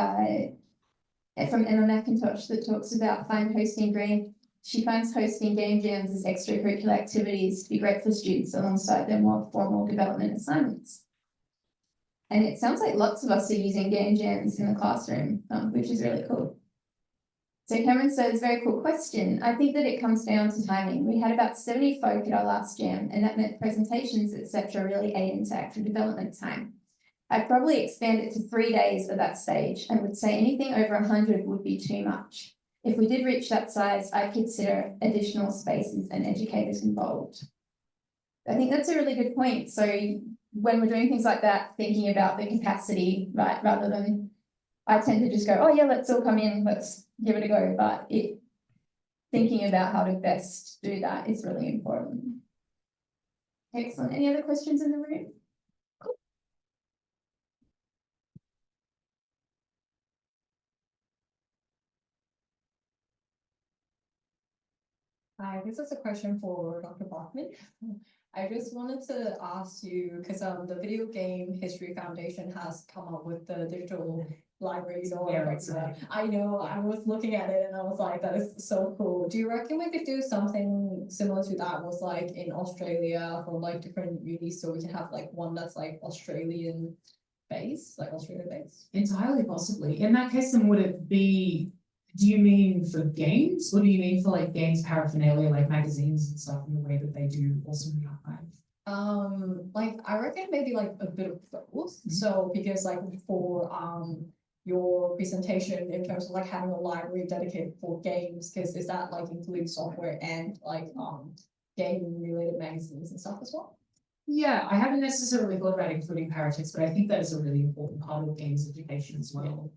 from Emma McIntosh that talks about she finds hosting game jams as extracurricular activities to be great for students alongside their more formal development assignments. And it sounds like lots of us are using game jams in the classroom, which is really cool. So Cameron says, very cool question. I think that it comes down to timing. We had about 70 folk at our last jam, and that meant presentations, etc., really ate into active development time. I'd probably expand it to 3 days at that stage and would say anything over 100 would be too much. If we did reach that size, I'd consider additional spaces and educators involved. I think that's a really good point. So when we're doing things like that, thinking about the capacity, right, rather than I tend to just go, oh yeah, let's all come in, let's give it a go. But thinking about how to best do that is really important. Excellent. Any other questions in the room? Cool. Hi, this is a question for Dr. Barkman. I just wanted to ask you, because the Video Game History Foundation has come up with the digital library. I know, I was looking at it and I was like, that is so cool. Do you reckon we could do something similar to that was like in Australia for like different unis, so we can have like one that's like Australian based, like Australia based? Entirely possibly. In that case, then would it be, do you mean for games, or do you mean for like games paraphernalia, like magazines and stuff, in the way that they do also in the archive? Like I reckon maybe like a bit of both. So because like for your presentation in terms of like having a library dedicated for games, because is that like including software and like game related magazines and stuff as well? Yeah, I haven't necessarily thought about including paratext, but I think that is a really important part of games education as well.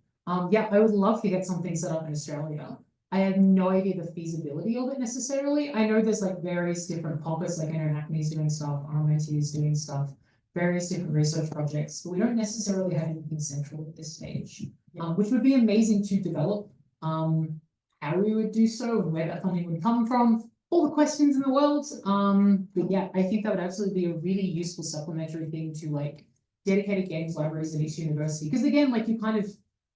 Yeah, I would love to get something set up in Australia. I have no idea the feasibility of it necessarily. I know there's like various different pockets, like International is doing stuff, RMIT is doing stuff, various different research projects, but we don't necessarily have anything central at this stage, which would be amazing to develop. How we would do so, where that funding would come from, all the questions in the world. But yeah, I think that would absolutely be a really useful supplementary thing to like dedicated games libraries at each university. Because again, like you kind of,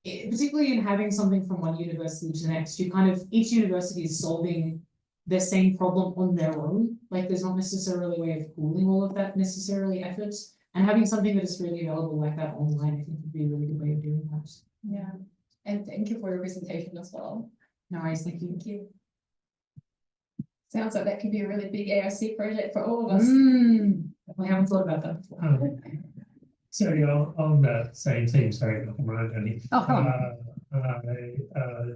particularly in having something from one university to the next, you kind of, each university is solving the same problem on their own. Like there's not necessarily a way of pooling all of that necessarily efforts. And having something that is really available like that online, I think would be a really good way of doing that. Yeah, and thank you for your presentation as well. No worries, thank you. Thank you. Sounds like that could be a really big ARC project for all of us. We haven't thought about that before. Sorry, on that same theme, sorry, right, Danny. Oh, hello.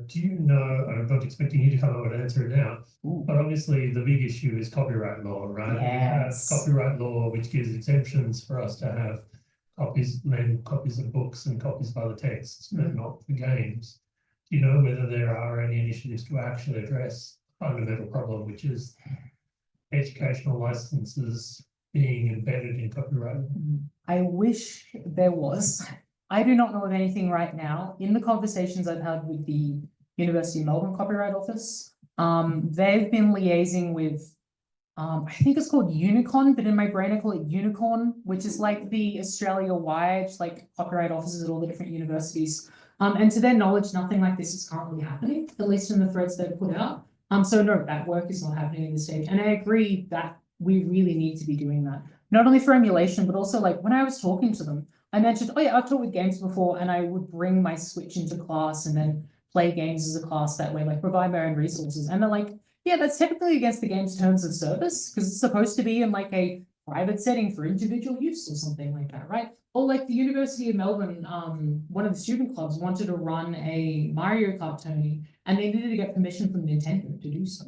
Do you know, I'm not expecting you to come up with an answer now, Ooh. but obviously the big issue is copyright law, right? Yes. We have copyright law, which gives exemptions for us to have copies of books and copies of other texts, but not for games. Do you know whether there are any initiatives to actually address the fundamental problem, which is educational licenses being embedded in copyright? I wish there was. I do not know of anything right now. In the conversations I've had with the University of Melbourne Copyright Office, they've been liaising with, I think it's called Unicorn, but in my brain I call it Unicorn, which is like the Australia-wide like copyright offices at all the different universities. And to their knowledge, nothing like this is currently happening, at least in the threads they've put out. So no, that work is not happening in this stage. And I agree that we really need to be doing that. Not only for emulation, but also like when I was talking to them, I mentioned, oh yeah, I've taught with games before, and I would bring my Switch into class and then play games as a class that way, like provide my own resources. And they're like, yeah, that's technically against the game's terms of service because it's supposed to be in like a private setting for individual use or something like that, right? Or like the University of Melbourne, one of the student clubs wanted to run a Mario Kart tourney and they needed to get permission from Nintendo to do so.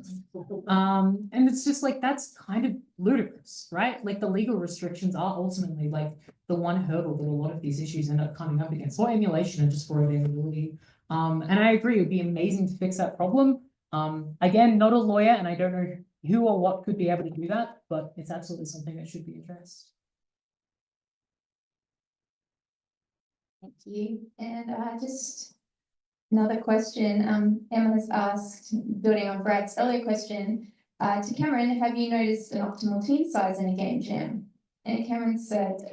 And it's just like, that's kind of ludicrous, right? Like the legal restrictions are ultimately like the one hurdle that a lot of these issues end up coming up against for emulation and just for availability. And I agree, it would be amazing to fix that problem. Again, not a lawyer, and I don't know who or what could be able to do that, but it's absolutely something that should be addressed. Thank you. And just another question. Emma has asked, building on Brad's earlier question, to Cameron, have you noticed an optimal team size in a game jam? And Cameron said,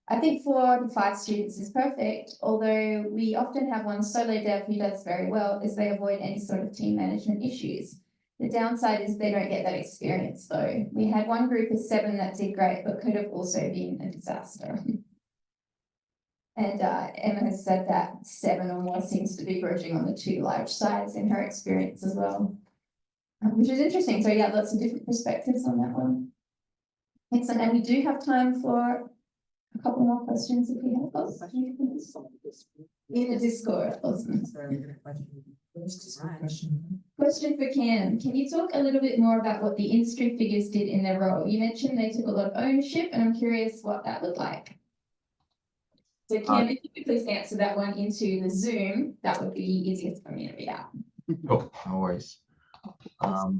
I think 4 to 5 students is perfect, although we often have one solo dev who does very well as they avoid any sort of team management issues. The downside is they don't get that experience though. We had one group of 7 that did great, but could have also been a disaster. And Emma has said that 7 or more seems to be verging on the too large size in her experience as well, which is interesting. So yeah, lots of different perspectives on that one. Excellent, and we do have time for a couple more questions if we have those. In the Discord, awesome. Question for Cam. Can you talk a little bit more about what the industry figures did in their role? You mentioned they took a lot of ownership, and I'm curious what that looked like. So Cam, if you could please answer that one into the Zoom, that would be easiest for me to read out. Oh, no worries. Oh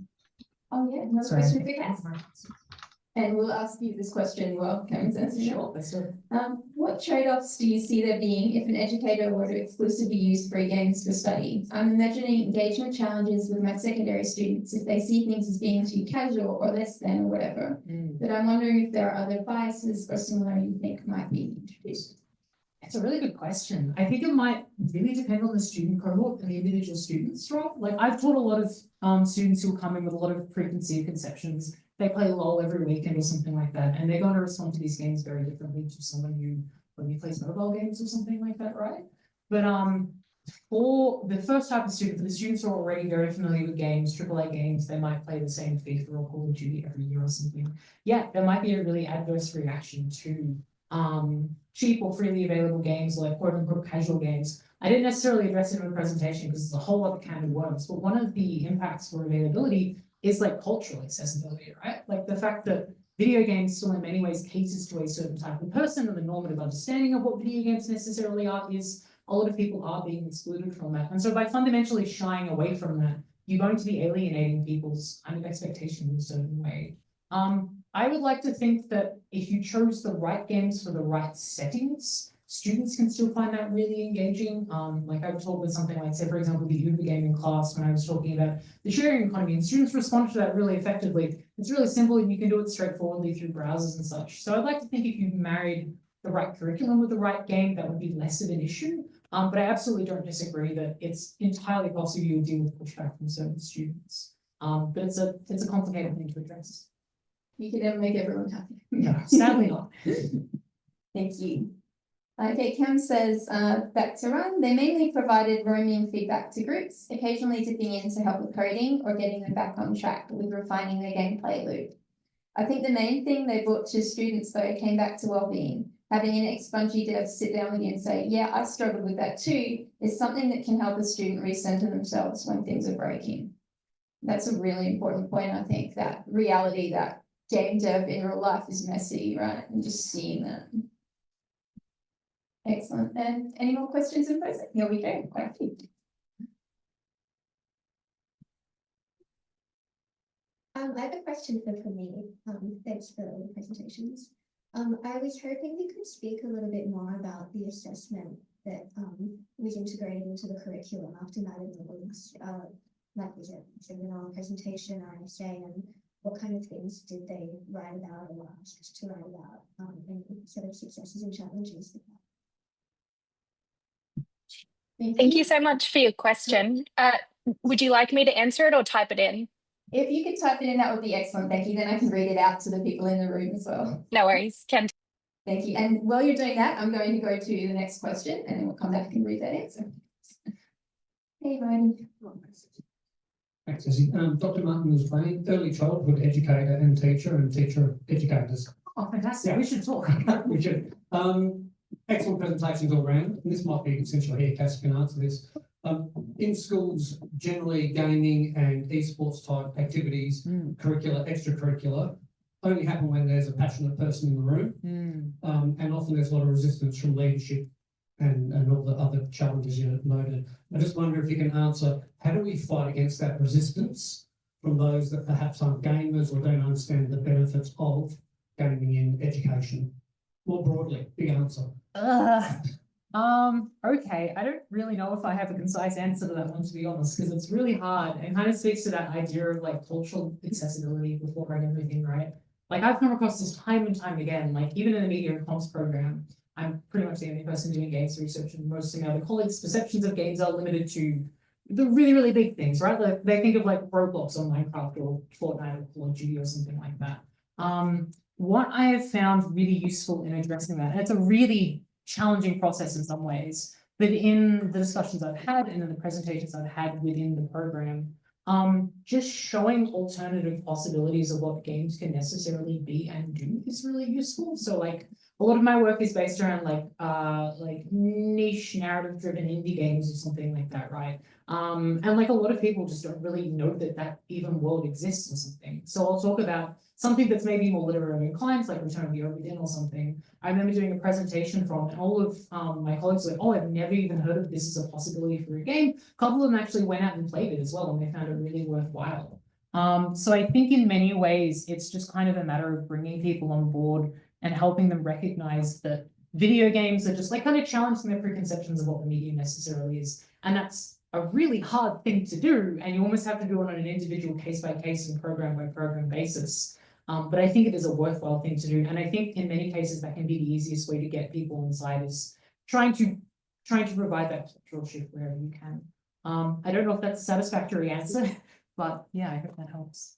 yeah, another question for Cass. And we'll ask you this question while Cameron's answering. Sure. What trade-offs do you see there being if an educator were to exclusively use free games for study? I'm imagining engagement challenges with my secondary students if they see things as being too casual or less than or whatever. But I'm wondering if there are other biases or similar you think might be introduced. It's a really good question. I think it might really depend on the student cohort and the individual students, right? Like I've taught a lot of students who come in with a lot of preconceived conceptions. They play LOL every weekend or something like that, and they're going to respond to these games very differently to someone who maybe plays mobile games or something like that, right? But for the first type of student, for the students who are already very familiar with games, AAA games, they might play the same FIFA or Call of Duty every year or something. Yeah, there might be a really adverse reaction to cheap or freely available games, like quote unquote casual games. I didn't necessarily address it in the presentation because it's a whole other can of worms, but one of the impacts for availability is like cultural accessibility, right? Like the fact that video games still in many ways caters to a certain type of person, and the normative understanding of what video games necessarily are is a lot of people are being excluded from that. And so by fundamentally shying away from that, you're going to be alienating people's kind of expectations in a certain way. I would like to think that if you chose the right games for the right settings, students can still find that really engaging. Like I've talked with something like, say, for example, the Uber gaming class when I was talking about the sharing economy, and students respond to that really effectively. It's really simple and you can do it straightforwardly through browsers and such. So I'd like to think if you married the right curriculum with the right game, that would be less of an issue. But I absolutely don't disagree that it's entirely possible you'll deal with pushback from certain students. But it's a complicated thing to address. You can never make everyone happy. No, sadly not. Thank you. Okay, Cam says, back to run. They mainly provided roaming feedback to groups, occasionally dipping in to help with coding or getting them back on track with refining their gameplay loop. I think the main thing they brought to students though came back to well-being. Having an ex-Bungie dev sit down with you and say, yeah, I struggled with that too, is something that can help a student recenter themselves when things are breaking. That's a really important point, I think, that reality that game dev in real life is messy, right? And just seeing that. Excellent. And any more questions in person? Here we go. Quite a few. I have a question for Premeet. Thanks for all the presentations. I was hoping you could speak a little bit more about the assessment that was integrated into the curriculum after Madam Wood's like was it seminar, presentation, or essay, and what kind of things did they write about or ask us to write about, and sort of successes and challenges. Thank you so much for your question. Would you like me to answer it or type it in? If you could type it in, that would be excellent. Thank you. Then I can read it out to the people in the room as well. No worries. Can. Thank you. And while you're doing that, I'm going to go to the next question and then we'll come back and read that answer. Hey, Ryan. Thanks, Susie. Dr. Martin was playing early childhood educator and teacher of educators. Oh, fantastic. Yeah. We should talk. We should. Excellent presentations all around. And this might be essential here, Cass can answer this. In schools, generally gaming and esports type activities, curricular, extracurricular, only happen when there's a passionate person in the room. And often there's a lot of resistance from leadership and all the other challenges you noted. I just wonder if you can answer, how do we fight against that resistance from those that perhaps aren't gamers or don't understand the benefits of gaming in education? More broadly, big answer. Okay, I don't really know if I have a concise answer to that one, to be honest, because it's really hard and kind of speaks to that idea of like cultural accessibility before and everything, right? Like I've come across this time and time again, like even in the media and comms program, I'm pretty much the only person doing games research, and most of my other colleagues' perceptions of games are limited to the really, really big things, right? Like they think of like Roblox or Minecraft or Fortnite or Call of Duty or something like that. What I have found really useful in addressing that, and it's a really challenging process in some ways, but in the discussions I've had and in the presentations I've had within the program, just showing alternative possibilities of what games can necessarily be and do is really useful. So like a lot of my work is based around like niche narrative driven indie games or something like that, right? And like a lot of people just don't really know that that even world exists or something. So I'll talk about something that's maybe more literary inclined, like Return of the Obra Dinn or something. I remember doing a presentation from, and all of my colleagues were like, oh, I've never even heard of this as a possibility for a game. A couple of them actually went out and played it as well, and they found it really worthwhile. So I think in many ways, it's just kind of a matter of bringing people on board and helping them recognize that video games are just like kind of challenging their preconceptions of what the medium necessarily is. And that's a really hard thing to do, and you almost have to do it on an individual case-by-case and program-by-program basis. But I think it is a worthwhile thing to do, and I think in many cases that can be the easiest way to get people inside is trying to provide that cultural shift wherever you can. I don't know if that's a satisfactory answer, but yeah, I hope that helps.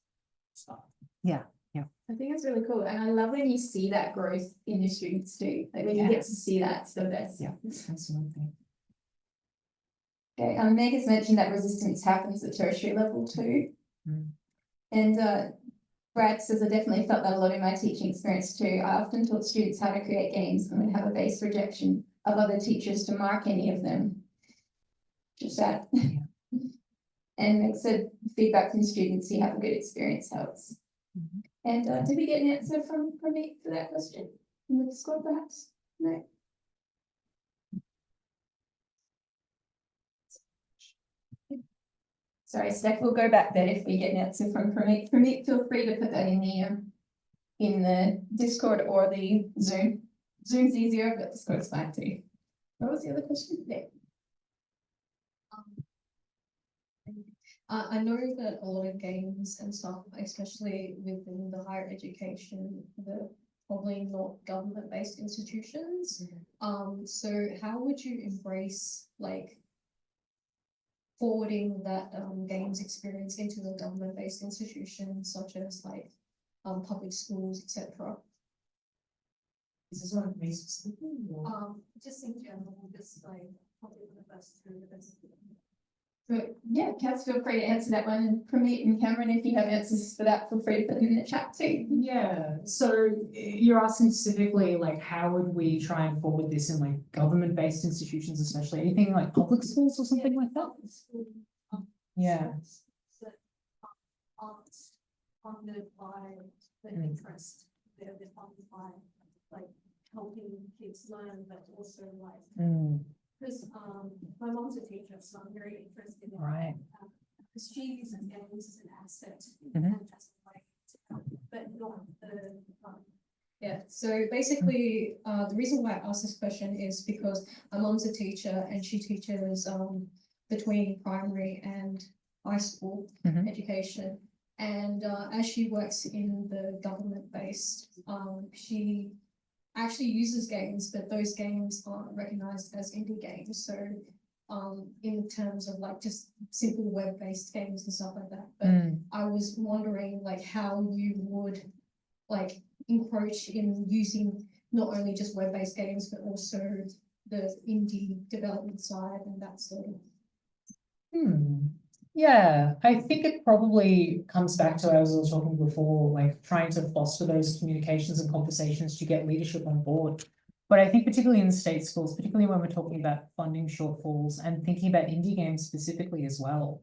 Yeah. I think that's really cool. And I love when you see that growth in your students too. Like when you get to see that, it's the best. Yeah, absolutely. Okay, Meg has mentioned that resistance happens at tertiary level too. And Brad says, I definitely felt that a lot in my teaching experience too. I often taught students how to create games and would have a base rejection of other teachers to mark any of them. Just that. And Meg said, feedback from students, you have a good experience helps. And did we get an answer from Premeet for that question in the Discord perhaps? No. Sorry, Steph, we'll go back there if we get an answer from Premeet. Premeet, feel free to put that in the Discord or the Zoom. Zoom's easier, but Discord's fine too. What was the other question? Yeah. I know that a lot of games and stuff, especially within the higher education, the probably not government-based institutions. So how would you embrace like forwarding that games experience into the government-based institutions such as like public schools, etc.? Is this one me specifically? or- Just in general, just like public university. But yeah, Cass, feel free to answer that one. And Premeet and Cameron, if you have answers for that, feel free to put them in the chat too. Yeah, so you're asking specifically like how would we try and forward this in like government-based institutions, especially anything like public schools or something like that? Yeah. That aren't funded by the interest, they're funded by like helping kids learn, but also like because my mom's a teacher, so I'm very interested in Right. because she uses games as an asset Mhm. and as a way to help, but not the yeah. So basically, the reason why I asked this question is because my mom's a teacher and she teaches between primary and high school Mhm. education. And as she works in the government-based, she actually uses games, but those games aren't recognized as indie games. So in terms of like just simple web-based games and stuff like that. But I was wondering like how you would like encroach in using not only just web-based games, but also the indie development side and that sort of. Yeah, I think it probably comes back to, as I was talking before, like trying to foster those communications and conversations to get leadership on board. But I think particularly in state schools, particularly when we're talking about funding shortfalls and thinking about indie games specifically as well,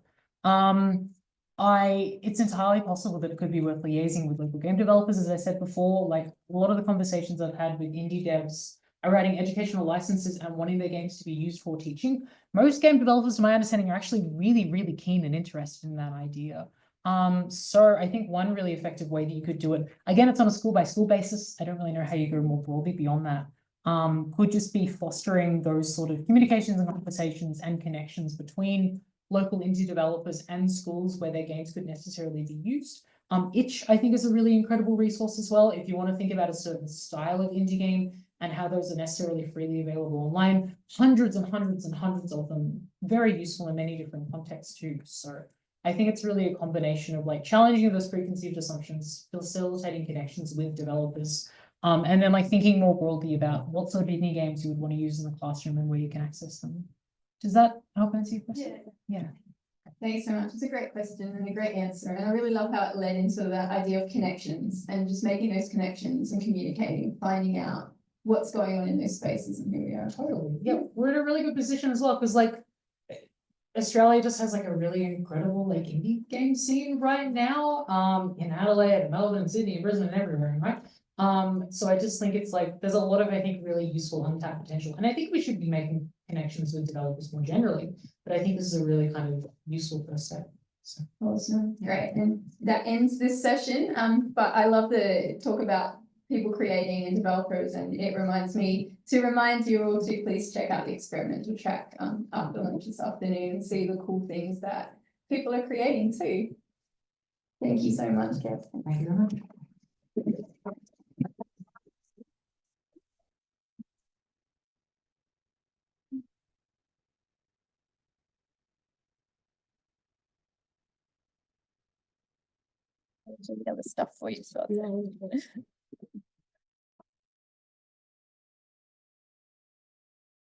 it's entirely possible that it could be worth liaising with local game developers. As I said before, like a lot of the conversations I've had with indie devs are writing educational licenses and wanting their games to be used for teaching. Most game developers, to my understanding, are actually really, really keen and interested in that idea. So I think one really effective way that you could do it, again, it's on a school by school basis. I don't really know how you go more broadly beyond that. Could just be fostering those sort of communications and conversations and connections between local indie developers and schools where their games could necessarily be used. Itch, I think, is a really incredible resource as well. If you want to think about a certain style of indie game and how those are necessarily freely available online, hundreds and hundreds and hundreds of them, very useful in many different contexts too. So I think it's really a combination of like challenging those preconceived assumptions, facilitating connections with developers, and then like thinking more broadly about what sort of indie games you would want to use in the classroom and where you can access them. Does that help answer your question? Yeah. Thanks so much. It's a great question and a great answer. And I really love how it led into that idea of connections and just making those connections and communicating, finding out what's going on in those spaces and who we are. Totally. Yeah, we're in a really good position as well because like Australia just has like a really incredible like indie game scene right now. In Adelaide, Melbourne, Sydney, Brisbane, and everywhere, right? So I just think it's like there's a lot of I think really useful untapped potential, and I think we should be making connections with developers more generally. But I think this is a really kind of useful first step. So. Awesome, great, and that ends this session. But I love the talk about people creating and developers, and it reminds me to remind you all to please check out the experimental track after lunch this afternoon and see the cool things that people are creating too. Thank you so much, Kev. Thank you very much. The other stuff for you. So